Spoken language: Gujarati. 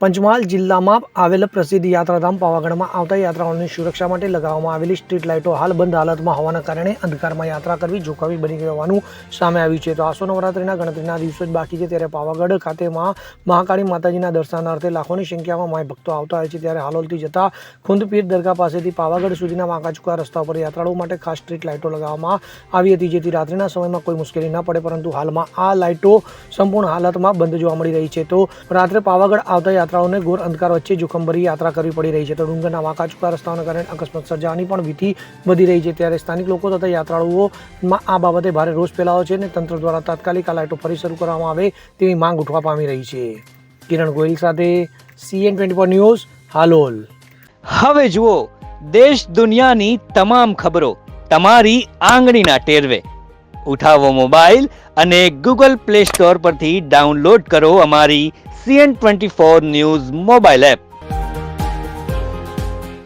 પંચમહાલ જિલ્લામાં આવેલ પ્રસિદ્ધ યાત્રાધામ પાવાગઢમાં આવતા યાત્રાળુઓની સુરક્ષા માટે લગાવવામાં આવેલી સ્ટ્રીટ લાઇટો હાલ બંધ હાલતમાં હોવાના કારણે અંધકારમાં યાત્રા કરવી જોખમી બની ગઈ હોવાનું સામે આવ્યું છે. તો આસો નવરાત્રિના ગણતરીના દિવસો જ બાકી છે, ત્યારે પાવાગઢ ખાતે મહાકાળી માતાજીના દર્શનાર્થે લાખોની સંખ્યામાં માય ભક્તો આવતા હોય છે. ત્યારે હાલોલથી જતા ખુંદપીર દરગાહ પાસેથી પાવાગઢ સુધીના વાંકાચૂકા રસ્તા પર યાત્રાળુઓ માટે ખાસ સ્ટ્રીટ લાઇટો લગાવવામાં આવી હતી, જેથી રાત્રિના સમયમાં કોઈ મુશ્કેલી ન પડે, પરંતુ હાલમાં આ લાઇટો સંપૂર્ણ હાલતમાં બંધ જોવા મળી રહી છે. તો રાત્રે પાવાગઢ આવતા યાત્રાઓને ઘોર અંધકાર વચ્ચે જોખમભરી યાત્રા કરવી પડી રહી છે. તો ડુંગરના વાંકાચૂકા રસ્તાઓના કારણે અકસ્માત સર્જાવાની પણ ભીતિ વધી રહી છે. ત્યારે સ્થાનિક લોકો તથા યાત્રાળુઓમાં આ બાબતે ભારે રોષ ફેલાયો છે અને તંત્ર દ્વારા તાત્કાલિક આ લાઇટો ફરી શરૂ કરવામાં આવે તેવી માંગ ઉઠવા પામી રહી છે. કિરણ ગોયલ સાથે CN24 ન્યૂઝ, હાલોલ. હવે જુઓ દેશ દુનિયાની તમામ ખબરો તમારી આંગળીના ટેરવે. ઉઠાવો મોબાઈલ અને Google Play Store પરથી ડાઉનલોડ કરો અમારી CN24 ન્યૂઝ મોબાઈલ એપ.